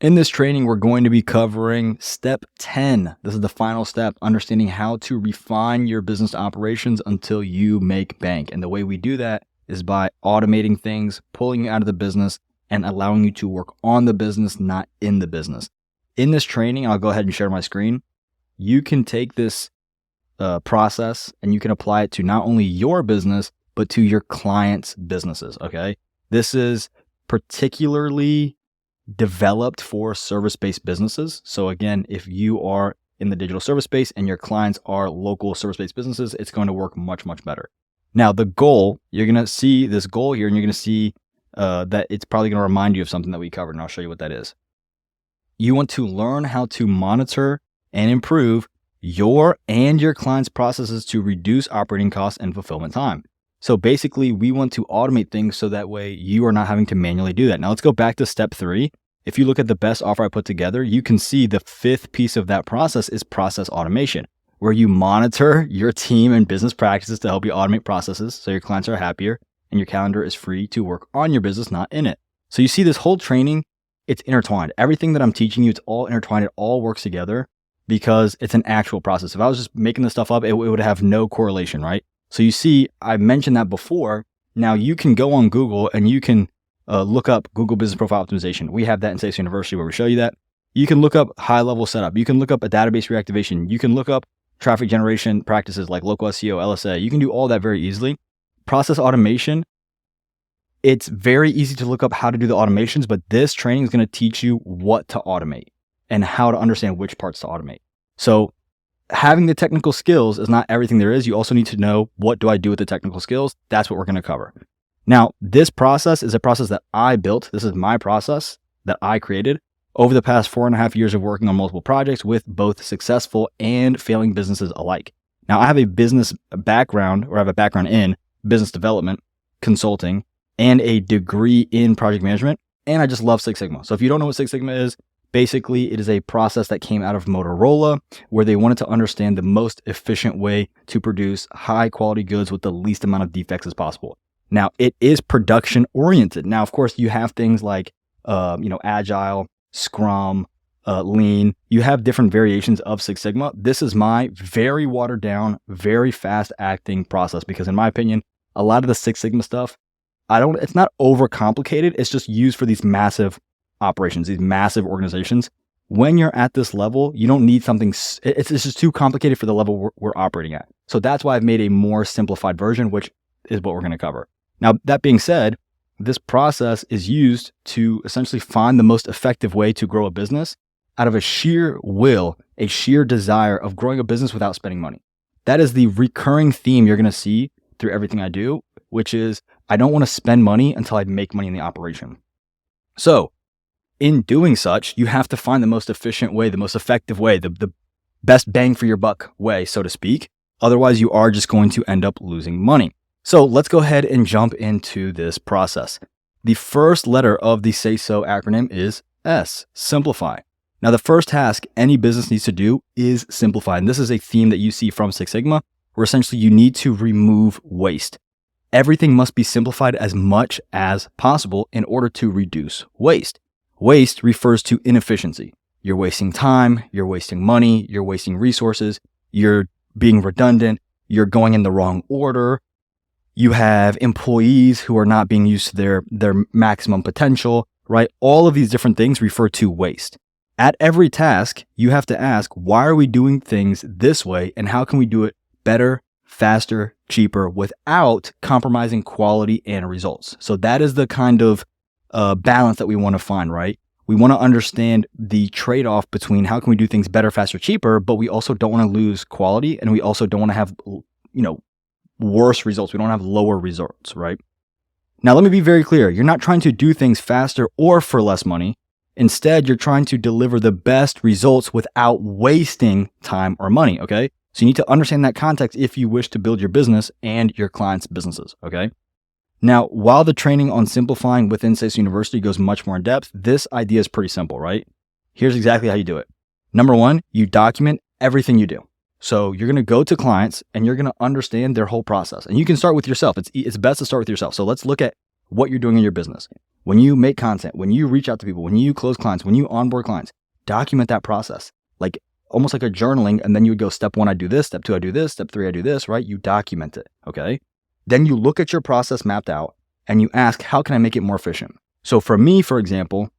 In this training, we're going to be covering step 10. This is the final step, understanding how to refine your business operations until you make bank. And the way we do that is by automating things, pulling you out of the business, and allowing you to work on the business, not in the business. In this training, I'll go ahead and share my screen. You can take this process and you can apply it to not only your business, but to your clients' businesses, okay? This is particularly developed for service-based businesses. So again, if you are in the digital service space and your clients are local service-based businesses, it's going to work much, much better. Now, the goal, you're going to see this goal here and you're going to see that it's probably going to remind you of something that we covered, and I'll show you what that is. You want to learn how to monitor and improve your and your clients' processes to reduce operating costs and fulfillment time. So basically, we want to automate things so that way you are not having to manually do that. Now let's go back to step 3. If you look at the best offer I put together, you can see the 5th piece of that process is process automation, where you monitor your team and business practices to help you automate processes so your clients are happier and your calendar is free to work on your business, not in it. So you see this whole training, it's intertwined. Everything that I'm teaching you, it's all intertwined. It all works together because it's an actual process. If I was just making this stuff up, it would have no correlation, right? So you see, I mentioned that before. Now you can go on Google and you can look up Google Business Profile Optimization. We have that in SASO University where we show you that. You can look up high-level setup. You can look up a database reactivation. You can look up traffic generation practices like local SEO, LSA. You can do all that very easily. Process automation, it's very easy to look up how to do the automations, but this training is going to teach you what to automate and how to understand which parts to automate. So having the technical skills is not everything there is. You also need to know, what do I do with the technical skills? That's what we're going to cover. Now, this process is a process that I built. This is my process that I created over the past 4.5 years of working on multiple projects with both successful and failing businesses alike. Now, I have a business background, or I have a background in business development, consulting, and a degree in project management. And I just love Six Sigma. So if you don't know what Six Sigma is, basically, it is a process that came out of Motorola where they wanted to understand the most efficient way to produce high quality goods with the least amount of defects as possible. Now, it is production oriented. Now, of course, you have things like, Agile, Scrum, Lean. You have different variations of Six Sigma. This is my very watered down, very fast acting process because in my opinion, a lot of the Six Sigma stuff, it's not overcomplicated. It's just used for these massive operations, these massive organizations. When you're at this level, you don't need something, it's just too complicated for the level we're operating at. So that's why I've made a more simplified version, which is what we're going to cover. Now, that being said, this process is used to essentially find the most effective way to grow a business out of a sheer will, a sheer desire of growing a business without spending money. That is the recurring theme you're going to see through everything I do, which is I don't want to spend money until I make money in the operation. So in doing such, you have to find the most efficient way, the most effective way, the best bang for your buck way, so to speak. Otherwise, you are just going to end up losing money. So let's go ahead and jump into this process. The first letter of the SASO acronym is S, simplify. Now, the first task any business needs to do is simplify. And this is a theme that you see from Six Sigma, where essentially you need to remove waste. Everything must be simplified as much as possible in order to reduce waste. Waste refers to inefficiency. You're wasting time, you're wasting money, you're wasting resources, you're being redundant, you're going in the wrong order. You have employees who are not being used to their maximum potential, right? All of these different things refer to waste. At every task, you have to ask, why are we doing things this way and how can we do it better, faster, cheaper without compromising quality and results? So that is the kind of balance that we want to find, right? We want to understand the trade-off between how can we do things better, faster, cheaper, but we also don't want to lose quality and we also don't want to have, worse results. We don't have lower results, right? Now, let me be very clear. You're not trying to do things faster or for less money. Instead, you're trying to deliver the best results without wasting time or money, okay? So you need to understand that context if you wish to build your business and your clients' businesses, okay? Now, while the training on simplifying within SASO University goes much more in depth, this idea is pretty simple, right? Here's exactly how you do it. Number 1, you document everything you do. So you're going to go to clients and you're going to understand their whole process. And you can start with yourself. It's best to start with yourself. So let's look at what you're doing in your business. when you make content, when you reach out to people, when you close clients, when you onboard clients, document that process, like almost like a journaling. And then you would go, step 1, I do this, step 2, I do this, step 3, I do this, right? You document it. Okay. Then you look at your process mapped out and you ask, how can I make it more efficient? So for me, for example,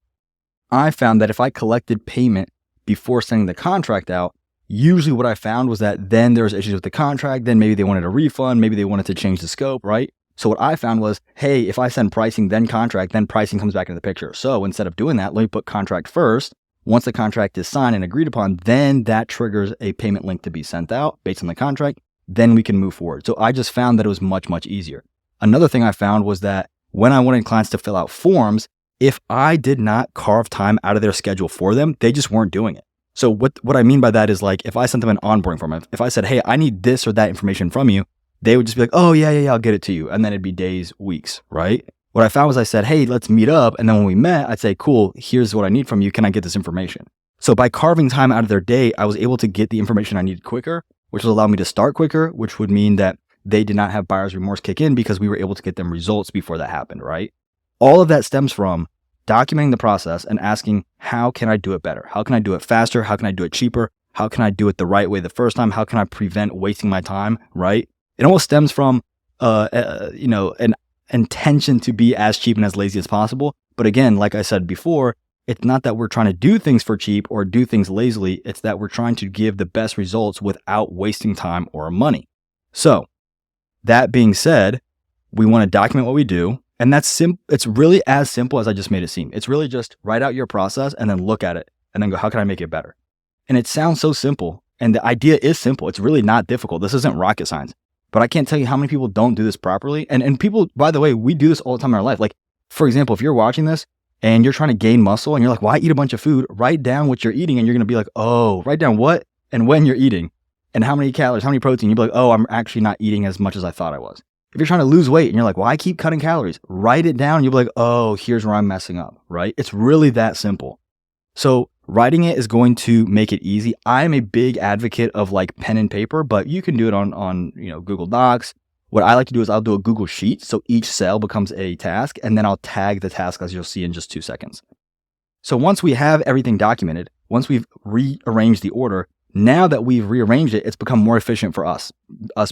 I found that if I collected payment before sending the contract out, usually what I found was that then there was issues with the contract. Then maybe they wanted a refund. Maybe they wanted to change the scope, right? So what I found was, hey, if I send pricing, then contract, then pricing comes back into the picture. So instead of doing that, let me put contract first. Once the contract is signed and agreed upon, then that triggers a payment link to be sent out based on the contract. Then we can move forward. So I just found that it was much, much easier. Another thing I found was that when I wanted clients to fill out forms, if I did not carve time out of their schedule for them, they just weren't doing it. So what I mean by that is like, if I sent them an onboarding form, if I said, hey, I need this or that information from you, they would just be like, oh, yeah, I'll get it to you. And then it'd be days, weeks, right? What I found was I said, hey, let's meet up. And then when we met, I'd say, cool, here's what I need from you. Can I get this information? So by carving time out of their day, I was able to get the information I needed quicker, which will allow me to start quicker, which would mean that they did not have buyer's remorse kick in because we were able to get them results before that happened, right? All of that stems from documenting the process and asking, how can I do it better? How can I do it faster? How can I do it cheaper? How can I do it the right way the first time? How can I prevent wasting my time, right? It almost stems from, an intention to be as cheap and as lazy as possible. But again, like I said before, it's not that we're trying to do things for cheap or do things lazily. It's that we're trying to give the best results without wasting time or money. So that being said, we want to document what we do. And it's really as simple as I just made it seem. It's really just write out your process and then look at it and then go, how can I make it better? And it sounds so simple. And the idea is simple. It's really not difficult. This isn't rocket science. But I can't tell you how many people don't do this properly. And people, by the way, we do this all the time in our life. Like, for example, if you're watching this and you're trying to gain muscle and you're like, well, I eat a bunch of food, write down what you're eating and you're going to be like, oh, write down what and when you're eating and how many calories, how many protein. You'll be like, oh, I'm actually not eating as much as I thought I was. If you're trying to lose weight and you're like, well, I keep cutting calories, write it down. And you'll be like, oh, here's where I'm messing up, right? It's really that simple. So writing it is going to make it easy. I'm a big advocate of like pen and paper, but you can do it on Google Docs. What I like to do is I'll do a Google Sheet. So each cell becomes a task and then I'll tag the task as you'll see in just 2 seconds. So once we have everything documented, once we've rearranged the order, now that we've rearranged it, it's become more efficient for us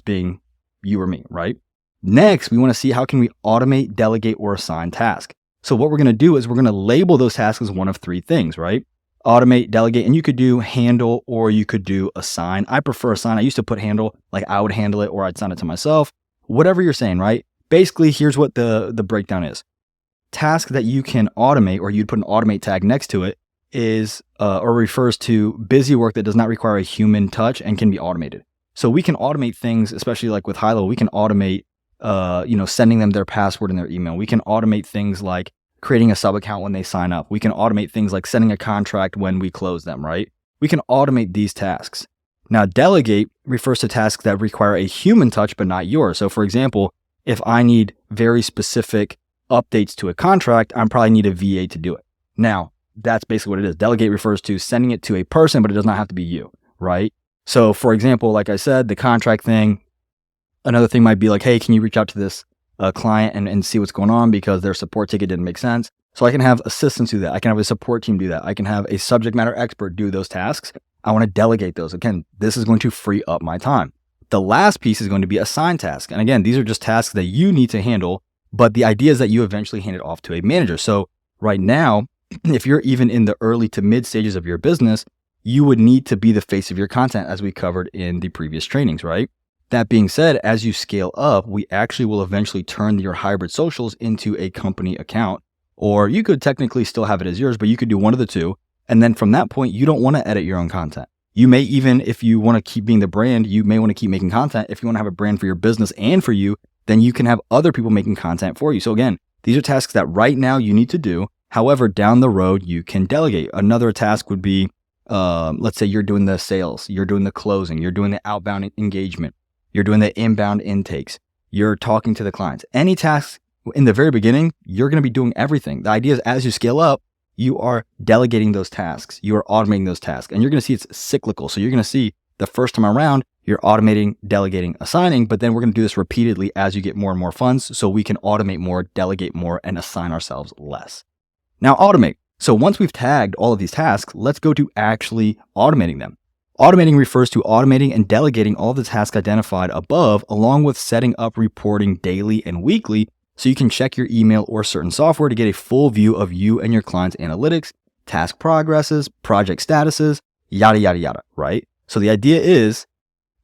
being you or me, right? Next, we want to see how can we automate, delegate, or assign tasks. So what we're going to do is we're going to label those tasks as one of 3 things, right? Automate, delegate, and you could do handle or you could do assign. I prefer assign. I used to put handle, like I would handle it or I'd assign it to myself. Whatever you're saying, right? Basically, here's what the breakdown is. Task that you can automate or you'd put an automate tag next to it is or refers to busy work that does not require a human touch and can be automated. So we can automate things, especially like with Hilo, we can automate sending them their password and their email. We can automate things like creating a sub account when they sign up. We can automate things like sending a contract when we close them, right? We can automate these tasks. Now, delegate refers to tasks that require a human touch, but not yours. So for example, if I need very specific updates to a contract, I probably need a VA to do it. Now, that's basically what it is. Delegate refers to sending it to a person, but it does not have to be you, right? So for example, like I said, the contract thing, another thing might be like, hey, can you reach out to this client and see what's going on because their support ticket didn't make sense? So I can have assistants do that. I can have a support team do that. I can have a subject matter expert do those tasks. I want to delegate those. Again, this is going to free up my time. The last piece is going to be assigned tasks. And again, these are just tasks that you need to handle, but the idea is that you eventually hand it off to a manager. So right now, if you're even in the early to mid stages of your business, you would need to be the face of your content as we covered in the previous trainings, right? That being said, as you scale up, we actually will eventually turn your hybrid socials into a company account, or you could technically still have it as yours, but you could do one of the two. And then from that point, you don't want to edit your own content. You may even, if you want to keep being the brand, you may want to keep making content. If you want to have a brand for your business and for you, then you can have other people making content for you. So again, these are tasks that right now you need to do. However, down the road, you can delegate. Another task would be, let's say you're doing the sales, you're doing the closing, you're doing the outbound engagement, you're doing the inbound intakes, you're talking to the clients. Any tasks in the very beginning, you're going to be doing everything. The idea is as you scale up, you are delegating those tasks. You are automating those tasks. And you're going to see it's cyclical. So you're going to see the first time around, you're automating, delegating, assigning, but then we're going to do this repeatedly as you get more and more funds so we can automate more, delegate more, and assign ourselves less. Now, automate. So once we've tagged all of these tasks, let's go to actually automating them. Automating refers to automating and delegating all the tasks identified above, along with setting up reporting daily and weekly so you can check your email or certain software to get a full view of you and your clients' analytics, task progresses, project statuses, yada, yada, yada, right? So the idea is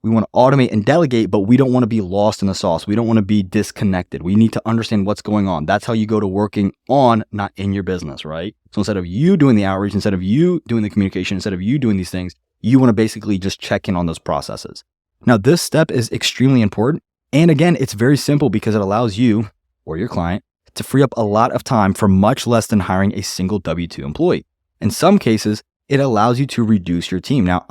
we want to automate and delegate, but we don't want to be lost in the sauce. We don't want to be disconnected. We need to understand what's going on. That's how you go to working on, not in your business, right? So instead of you doing the outreach, instead of you doing the communication, instead of you doing these things, you want to basically just check in on those processes. Now, this step is extremely important. And again, it's very simple because it allows you or your client to free up a lot of time for much less than hiring a single W-2 employee. In some cases, it allows you to reduce your team. Now,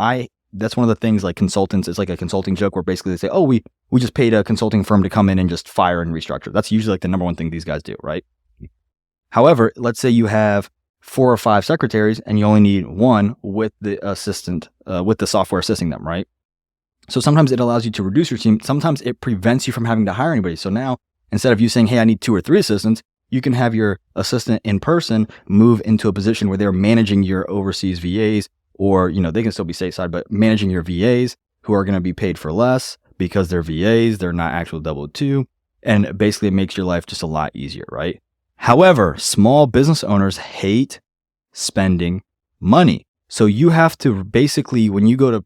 that's one of the things like consultants, it's like a consulting joke where basically they say, oh, we just paid a consulting firm to come in and just fire and restructure. That's usually like the number one thing these guys do, right? However, let's say you have 4 or 5 secretaries and you only need one with the assistant, with the software assisting them, right? So sometimes it allows you to reduce your team. Sometimes it prevents you from having to hire anybody. So now instead of you saying, hey, I need 2 or 3 assistants, you can have your assistant in person move into a position where they're managing your overseas VAs, or, they can still be stateside, but managing your VAs who are going to be paid for less because they're VAs, they're not actual W-2. And basically it makes your life just a lot easier, right? However, small business owners hate spending money. So you have to basically, when you go to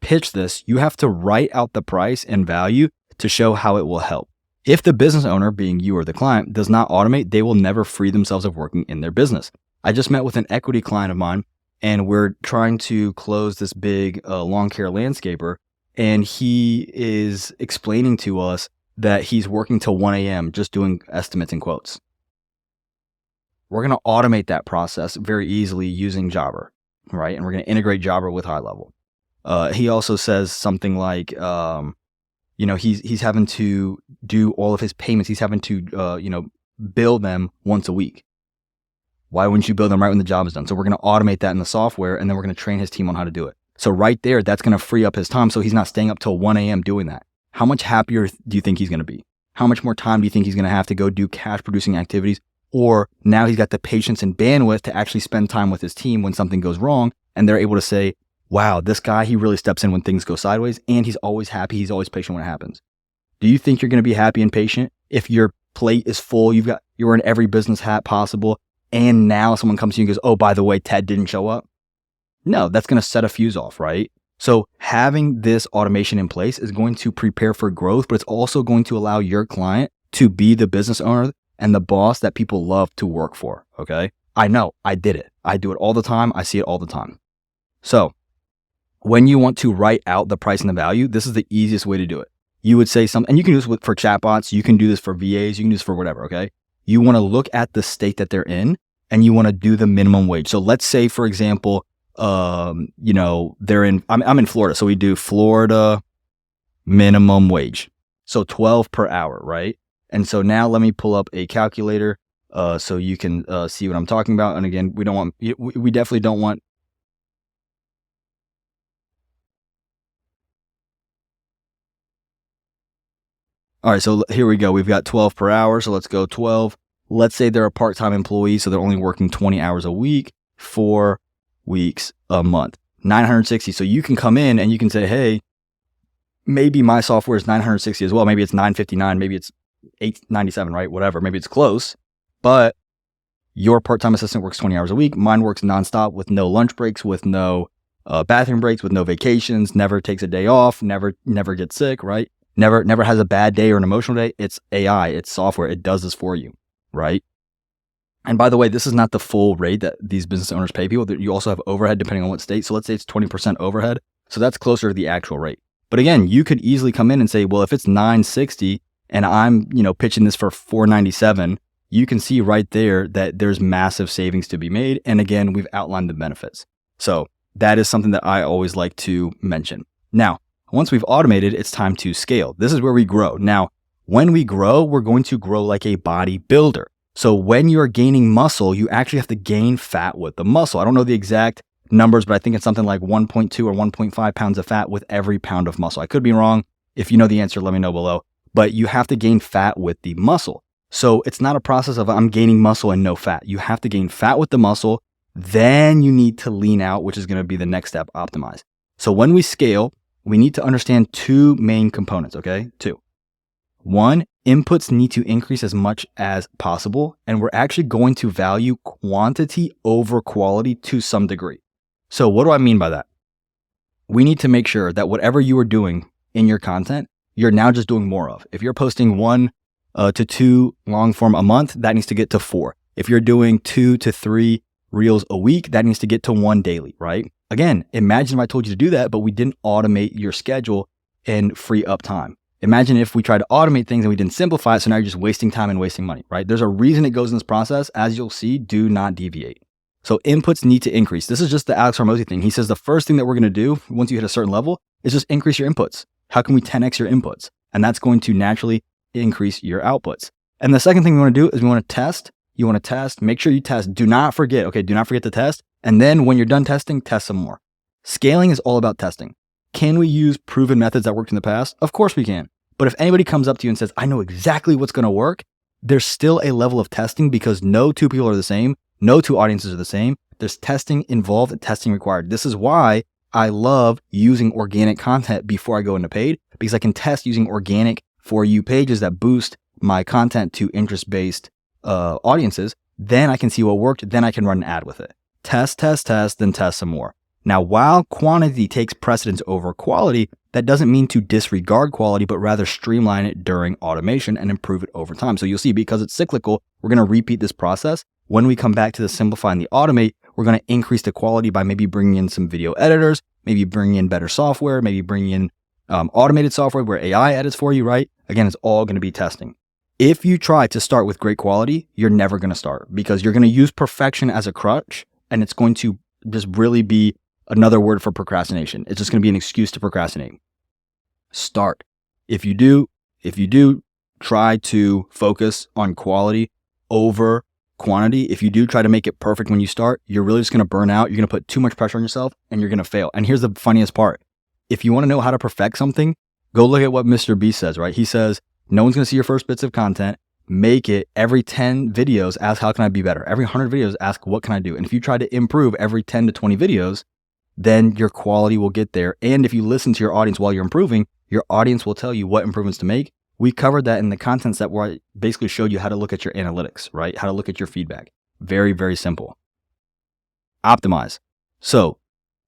pitch this, you have to write out the price and value to show how it will help. If the business owner, being you or the client, does not automate, they will never free themselves of working in their business. I just met with an equity client of mine, and we're trying to close this big lawn care landscaper, and he is explaining to us that he's working till 1 a.m. just doing estimates and quotes. We're going to automate that process very easily using Jabber, right? And we're going to integrate Jabber with High Level. He also says something like, he's having to do all of his payments. He's having to, bill them once a week. Why wouldn't you bill them right when the job is done? So we're going to automate that in the software, and then we're going to train his team on how to do it. So right there, that's going to free up his time so he's not staying up till 1 a.m. doing that. How much happier do you think he's going to be? How much more time do you think he's going to have to go do cash producing activities? Or now he's got the patience and bandwidth to actually spend time with his team when something goes wrong, and they're able to say, wow, this guy, he really steps in when things go sideways, and he's always happy. He's always patient when it happens. Do you think you're going to be happy and patient if your plate is full, you're wearing every business hat possible, and now someone comes to you and goes, oh, by the way, Ted didn't show up? No, that's going to set a fuse off, right? So having this automation in place is going to prepare for growth, but it's also going to allow your client to be the business owner and the boss that people love to work for, okay? I know, I did it. I do it all the time. I see it all the time. So when you want to write out the price and the value, this is the easiest way to do it. You would say something, and you can do this for chatbots, you can do this for VAs, you can do this for whatever, okay? You want to look at the state that they're in, and you want to do the minimum wage. So let's say, for example, they're in, I'm in Florida, so we do Florida minimum wage. So 12 per hour, right? And so now let me pull up a calculator so you can see what I'm talking about. And again, we definitely don't want. All right, so here we go. We've got 12 per hour. So let's go 12. Let's say they're a part-time employee, so they're only working 20 hours a week, 4 weeks a month, 960. So you can come in and you can say, hey, maybe my software is 960 as well. Maybe it's 959. Maybe it's 897, right? Whatever. Maybe it's close, but your part-time assistant works 20 hours a week. Mine works nonstop with no lunch breaks, with no bathroom breaks, with no vacations, never takes a day off, never gets sick, right? Never has a bad day or an emotional day. It's AI, it's software. It does this for you, right? And by the way, this is not the full rate that these business owners pay people. You also have overhead depending on what state. So let's say it's 20% overhead. So that's closer to the actual rate. But again, you could easily come in and say, well, if it's 960 and I'm, pitching this for 497, you can see right there that there's massive savings to be made. And again, we've outlined the benefits. So that is something that I always like to mention. Now, once we've automated, it's time to scale. This is where we grow. Now, when we grow, we're going to grow like a bodybuilder. So when you're gaining muscle, you actually have to gain fat with the muscle. I don't know the exact numbers, but I think it's something like 1.2 or 1.5 pounds of fat with every pound of muscle. I could be wrong. If you know the answer, let me know below. But you have to gain fat with the muscle. So it's not a process of I'm gaining muscle and no fat. You have to gain fat with the muscle. Then you need to lean out, which is going to be the next step, optimize. So when we scale, we need to understand two main components, okay? Two. One, inputs need to increase as much as possible, and we're actually going to value quantity over quality to some degree. So what do I mean by that? We need to make sure that whatever you are doing in your content, you're now just doing more of. If you're posting 1 to 2 long form a month, that needs to get to 4. If you're doing 2 to 3 reels a week, that needs to get to 1 daily, right? Again, imagine if I told you to do that, but we didn't automate your schedule and free up time. Imagine if we tried to automate things and we didn't simplify it, so now you're just wasting time and wasting money, right? There's a reason it goes in this process. As you'll see, do not deviate. So inputs need to increase. This is just the Alex Hormozi thing. He says the first thing that we're going to do once you hit a certain level is just increase your inputs. How can we 10x your inputs? And that's going to naturally increase your outputs. And the second thing we want to do is we want to test. You want to test, make sure you test. Do not forget, okay, do not forget to test. And then when you're done testing, test some more. Scaling is all about testing. Can we use proven methods that worked in the past? Of course we can. But if anybody comes up to you and says, I know exactly what's going to work, there's still a level of testing because no two people are the same. No two audiences are the same. There's testing involved and testing required. This is why I love using organic content before I go into paid, because I can test using organic for you pages that boost my content to interest-based audiences. Then I can see what worked. Then I can run an ad with it. Test, then test some more. Now, while quantity takes precedence over quality, that doesn't mean to disregard quality, but rather streamline it during automation and improve it over time. So you'll see, because it's cyclical, we're going to repeat this process. When we come back to the simplify and the automate, we're going to increase the quality by maybe bringing in some video editors, maybe bringing in better software, maybe bringing in automated software where AI edits for you, right? Again, it's all going to be testing. If you try to start with great quality, you're never going to start because you're going to use perfection as a crutch, and it's going to just really be another word for procrastination. It's just going to be an excuse to procrastinate. Start. If you do, try to focus on quality over quantity. If you do try to make it perfect when you start, you're really just going to burn out. You're going to put too much pressure on yourself and you're going to fail. And here's the funniest part. If you want to know how to perfect something, go look at what Mr. Beast says, right? He says, no one's going to see your first bits of content. Make it every 10 videos, ask, how can I be better? Every 100 videos, ask, what can I do? And if you try to improve every 10 to 20 videos, then your quality will get there. And if you listen to your audience while you're improving, your audience will tell you what improvements to make. We covered that in the content set where I basically showed you how to look at your analytics, right? How to look at your feedback. Very, very simple. Optimize. So,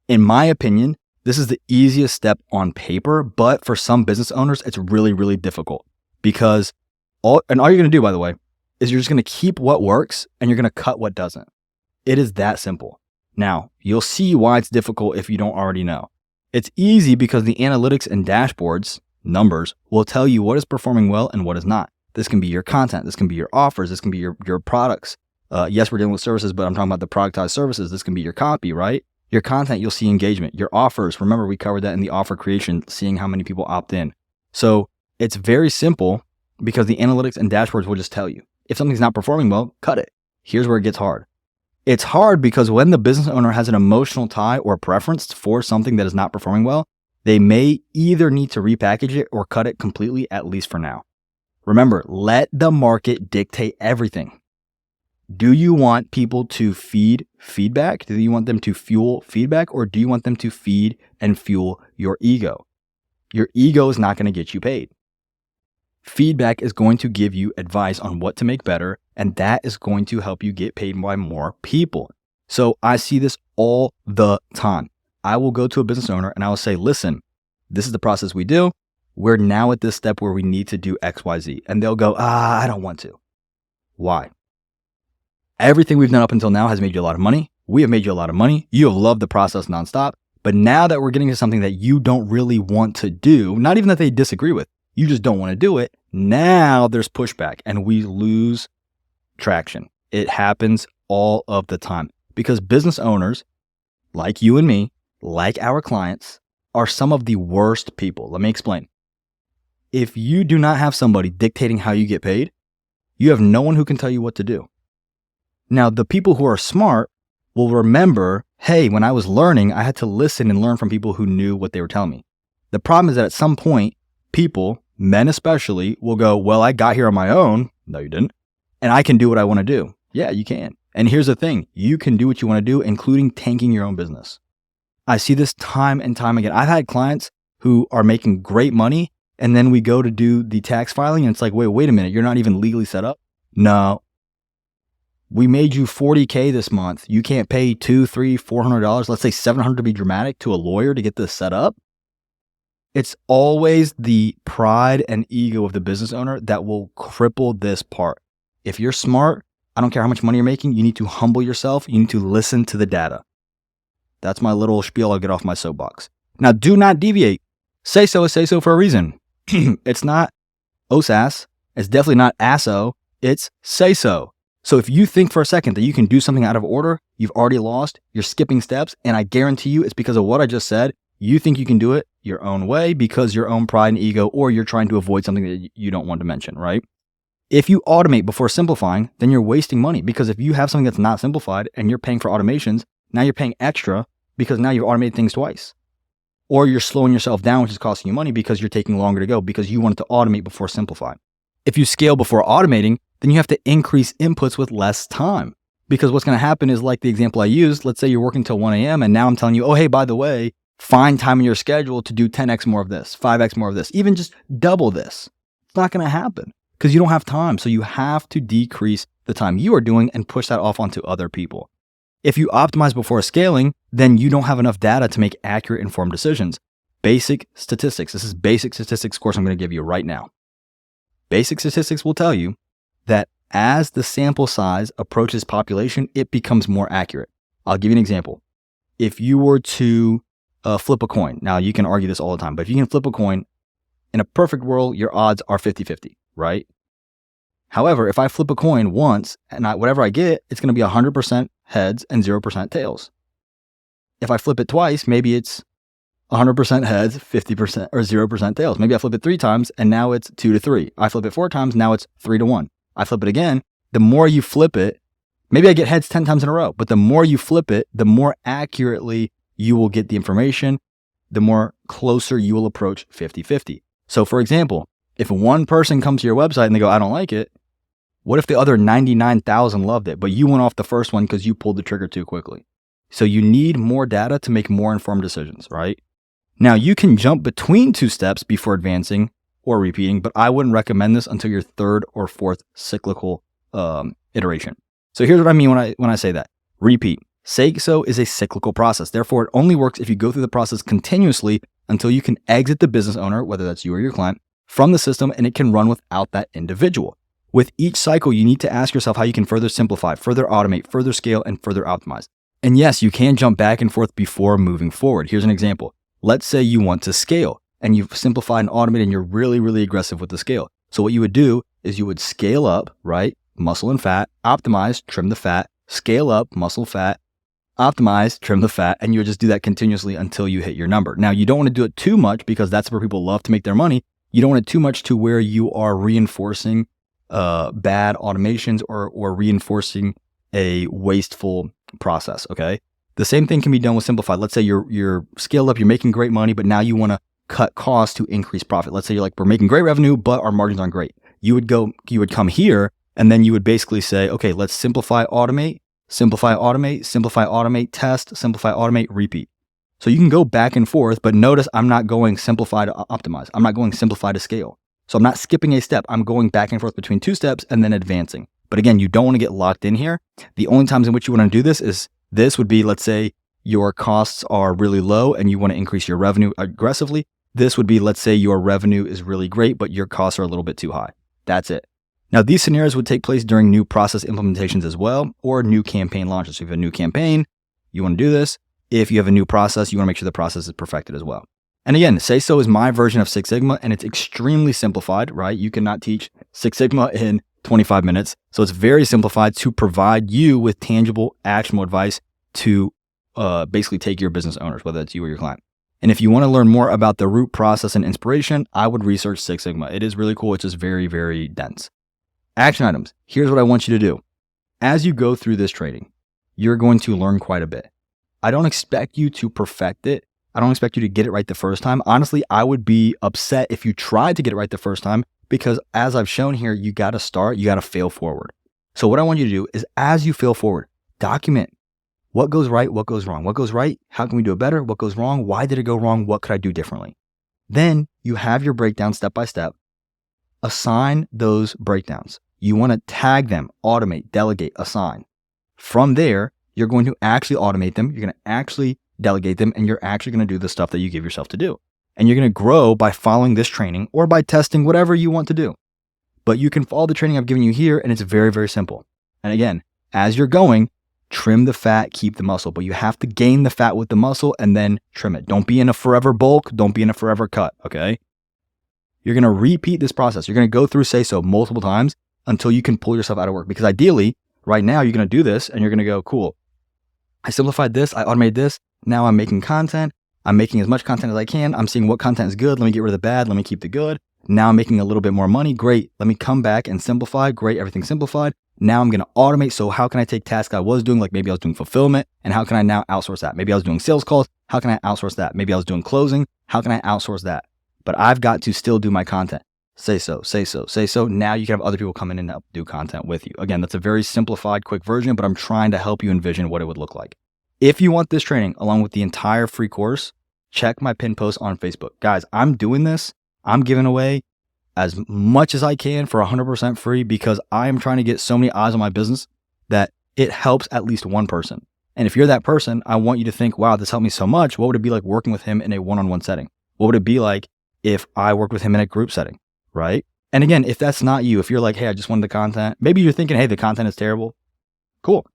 in my opinion, this is the easiest step on paper, but for some business owners, it's really, really difficult because all you're going to do, by the way, is you're just going to keep what works and you're going to cut what doesn't. It is that simple. Now, you'll see why it's difficult if you don't already know. It's easy because the analytics and dashboards, numbers, will tell you what is performing well and what is not. This can be your content. This can be your offers. This can be your products. Yes, we're dealing with services, but I'm talking about the productized services. This can be your copy, right? Your content, you'll see engagement. Your offers, remember we covered that in the offer creation, seeing how many people opt in. So it's very simple because the analytics and dashboards will just tell you. If something's not performing well, cut it. Here's where it gets hard. It's hard because when the business owner has an emotional tie or preference for something that is not performing well, they may either need to repackage it or cut it completely, at least for now. Remember, let the market dictate everything. Do you want people to feed feedback? Do you want them to fuel feedback, or do you want them to feed and fuel your ego? Your ego is not going to get you paid. Feedback is going to give you advice on what to make better, and that is going to help you get paid by more people. So I see this all the time. I will go to a business owner and I will say, listen, this is the process we do. We're now at this step where we need to do X, Y, Z. And they'll go, I don't want to. Why? Everything we've done up until now has made you a lot of money. We have made you a lot of money. You have loved the process nonstop. But now that we're getting to something that you don't really want to do, not even that they disagree with, you just don't want to do it. Now there's pushback and we lose traction. It happens all of the time because business owners like you and me, like our clients, are some of the worst people. Let me explain. If you do not have somebody dictating how you get paid, you have no one who can tell you what to do. Now, the people who are smart will remember, hey, when I was learning, I had to listen and learn from people who knew what they were telling me. The problem is that at some point, people, men especially, will go, well, I got here on my own. No, you didn't. And I can do what I want to do. Yeah, you can. And here's the thing. You can do what you want to do, including tanking your own business. I see this time and time again. I've had clients who are making great money, and then we go to do the tax filing, and it's like, wait a minute. You're not even legally set up? No. We made you $40K this month. You can't pay $200, $300, $400, let's say $700 to be dramatic, to a lawyer to get this set up. It's always the pride and ego of the business owner that will cripple this part. If you're smart, I don't care how much money you're making, you need to humble yourself. You need to listen to the data. That's my little spiel. I'll get off my soapbox. Now, do not deviate. Say so is say so for a reason. It's not OSAS. It's definitely not ASO. It's say so. So if you think for a second that you can do something out of order, you've already lost, you're skipping steps, and I guarantee you it's because of what I just said. You think you can do it your own way because your own pride and ego, or you're trying to avoid something that you don't want to mention, right? If you automate before simplifying, then you're wasting money, because if you have something that's not simplified and you're paying for automations, now you're paying extra because now you've automated things twice. Or you're slowing yourself down, which is costing you money because you're taking longer to go because you wanted to automate before simplifying. If you scale before automating, then you have to increase inputs with less time, because what's going to happen is, like the example I used, let's say you're working till 1 a.m. and now I'm telling you, oh, hey, by the way, find time in your schedule to do 10x more of this, 5x more of this, even just double this. It's not going to happen because you don't have time. So you have to decrease the time you are doing and push that off onto other people. If you optimize before scaling, then you don't have enough data to make accurate, informed decisions. Basic statistics. This is basic statistics course I'm going to give you right now. Basic statistics will tell you that as the sample size approaches population, it becomes more accurate. I'll give you an example. If you were to flip a coin, now you can argue this all the time, but if you can flip a coin, in a perfect world, your odds are 50-50, right? However, if I flip a coin once and whatever I get, it's going to be 100% heads and 0% tails. If I flip it twice, maybe it's 100% heads, 50% or 0% tails. Maybe I flip it 3 times and now it's 2-3. I flip it 4 times, now it's 3-1. I flip it again. The more you flip it, maybe I get heads 10 times in a row, but the more you flip it, the more accurately you will get the information, the more closer you will approach 50-50. So for example, if one person comes to your website and they go, I don't like it, what if the other 99,000 loved it, but you went off the first one because you pulled the trigger too quickly? So you need more data to make more informed decisions, right? Now you can jump between 2 steps before advancing or repeating, but I wouldn't recommend this until your 3rd or 4th cyclical iteration. So here's what I mean when I say that. Repeat. SASO is a cyclical process. Therefore, it only works if you go through the process continuously until you can exit the business owner, whether that's you or your client, from the system, and it can run without that individual. With each cycle, you need to ask yourself how you can further simplify, further automate, further scale, and further optimize. And yes, you can jump back and forth before moving forward. Here's an example. Let's say you want to scale and you've simplified and automated and you're really, really aggressive with the scale. So what you would do is you would scale up, right? Muscle and fat, optimize, trim the fat, scale up, muscle, fat, optimize, trim the fat, and you would just do that continuously until you hit your number. Now, you don't want to do it too much because that's where people love to make their money. You don't want it too much to where you are reinforcing bad automations or reinforcing a wasteful process, okay? The same thing can be done with simplified. Let's say you're scaled up, you're making great money, but now you want to cut costs to increase profit. Let's say you're like, we're making great revenue, but our margins aren't great. You would come here, and then you would basically say, okay, let's simplify, automate, simplify, automate, simplify, automate, test, simplify, automate, repeat. So you can go back and forth, but notice I'm not going simplify to optimize. I'm not going simplify to scale. So I'm not skipping a step. I'm going back and forth between 2 steps and then advancing. But again, you don't want to get locked in here. The only times in which you want to do this would be, let's say your costs are really low and you want to increase your revenue aggressively. This would be, let's say your revenue is really great, but your costs are a little bit too high. That's it. Now, these scenarios would take place during new process implementations as well, or new campaign launches. So if you have a new campaign, you want to do this. If you have a new process, you want to make sure the process is perfected as well. And again, SASO is my version of Six Sigma, and it's extremely simplified, right? You cannot teach Six Sigma in 25 minutes. So it's very simplified to provide you with tangible, actionable advice to basically take your business owners, whether it's you or your client. And if you want to learn more about the root process and inspiration, I would research Six Sigma. It is really cool. It's just very, very dense. Action items. Here's what I want you to do. As you go through this training, you're going to learn quite a bit. I don't expect you to perfect it. I don't expect you to get it right the first time. Honestly, I would be upset if you tried to get it right the first time, because as I've shown here, you got to start, you got to fail forward. So what I want you to do is, as you fail forward, document what goes right, what goes wrong. What goes right? How can we do it better? What goes wrong? Why did it go wrong? What could I do differently? Then you have your breakdown step by step. Assign those breakdowns. You want to tag them, automate, delegate, assign. From there, you're going to actually automate them. You're going to actually delegate them, and you're actually going to do the stuff that you give yourself to do. And you're going to grow by following this training or by testing whatever you want to do. But you can follow the training I've given you here, and it's very, very simple. And again, as you're going, trim the fat, keep the muscle, but you have to gain the fat with the muscle and then trim it. Don't be in a forever bulk. Don't be in a forever cut, okay? You're going to repeat this process. You're going to go through SASO multiple times until you can pull yourself out of work. Because ideally, right now, you're going to do this and you're going to go, cool, I simplified this, I automated this, now I'm making content. I'm making as much content as I can. I'm seeing what content is good. Let me get rid of the bad. Let me keep the good. Now I'm making a little bit more money. Great. Let me come back and simplify. Great. Everything's simplified. Now I'm going to automate. So how can I take tasks I was doing, like maybe I was doing fulfillment, and how can I now outsource that? Maybe I was doing sales calls. How can I outsource that? Maybe I was doing closing. How can I outsource that? But I've got to still do my content. Say so. Now you can have other people come in and help do content with you. Again, that's a very simplified, quick version, but I'm trying to help you envision what it would look like. If you want this training along with the entire free course, check my pinned post on Facebook. Guys, I'm doing this. I'm giving away as much as I can for 100% free because I am trying to get so many eyes on my business that it helps at least one person. And if you're that person, I want you to think, wow, this helped me so much. What would it be like working with him in a one-on-one setting? What would it be like if I worked with him in a group setting, right? And again, if that's not you, if you're like, hey, I just wanted the content, maybe you're thinking, hey, the content is terrible. Cool.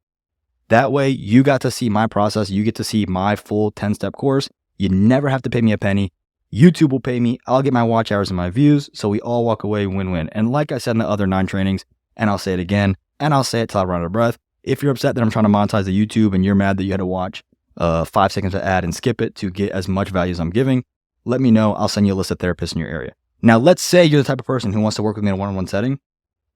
That way you got to see my process. You get to see my full 10-step course. You never have to pay me a penny. YouTube will pay me. I'll get my watch hours and my views. So we all walk away win-win. And like I said in the other 9 trainings, and I'll say it again, and I'll say it till I run out of breath. If you're upset that I'm trying to monetize the YouTube and you're mad that you had to watch 5 seconds of ad and skip it to get as much value as I'm giving, let me know. I'll send you a list of therapists in your area. Now, let's say you're the type of person who wants to work with me in a one-on-one setting.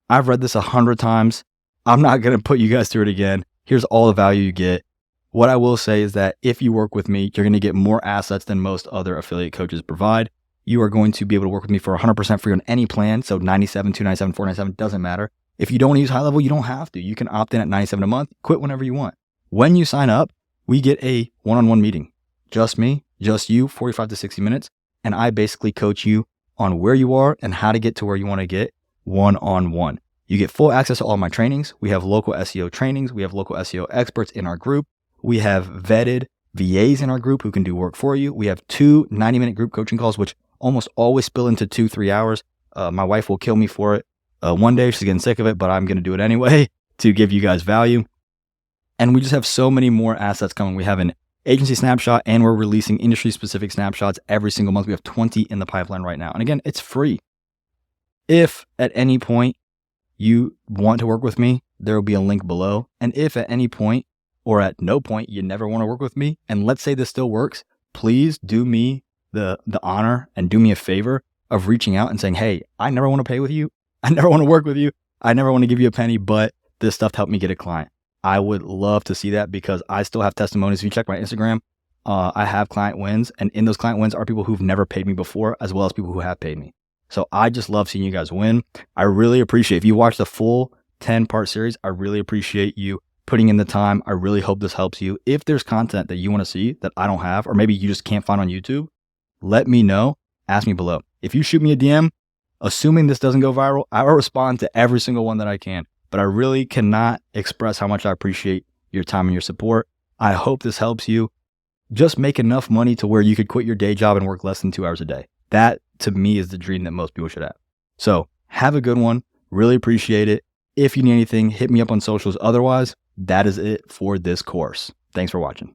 I've read this 100 times. I'm not going to put you guys through it again. Here's all the value you get. What I will say is that if you work with me, you're going to get more assets than most other affiliate coaches provide. You are going to be able to work with me for 100% free on any plan. So 97, 297, 497, doesn't matter. If you don't want to use high level, you don't have to. You can opt in at 97 a month, quit whenever you want. When you sign up, we get a one-on-one meeting. Just me, just you, 45 to 60 minutes. And I basically coach you on where you are and how to get to where you want to get one-on-one. You get full access to all my trainings. We have local SEO trainings. We have local SEO experts in our group. We have vetted VAs in our group who can do work for you. We have 2 90-minute group coaching calls, which almost always spill into 2-3 hours. My wife will kill me for it. One day she's getting sick of it, but I'm going to do it anyway to give you guys value. And we just have so many more assets coming. We have an agency snapshot, and we're releasing industry-specific snapshots every single month. We have 20 in the pipeline right now. And again, it's free. If at any point you want to work with me, there will be a link below. And if at any point or at no point you never want to work with me, and let's say this still works, please do me the honor and do me a favor of reaching out and saying, hey, I never want to pay with you. I never want to work with you. I never want to give you a penny, but this stuff helped me get a client. I would love to see that because I still have testimonies. If you check my Instagram, I have client wins, and in those client wins are people who've never paid me before, as well as people who have paid me. So I just love seeing you guys win. I really appreciate, if you watch the full 10-part series, I really appreciate you putting in the time. I really hope this helps you. If there's content that you want to see that I don't have, or maybe you just can't find on YouTube, let me know. Ask me below. If you shoot me a DM, assuming this doesn't go viral, I will respond to every single one that I can. But I really cannot express how much I appreciate your time and your support. I hope this helps you. Just make enough money to where you could quit your day job and work less than 2 hours a day. That, to me, is the dream that most people should have. So have a good one. Really appreciate it. If you need anything, hit me up on socials. Otherwise, that is it for this course. Thanks for watching.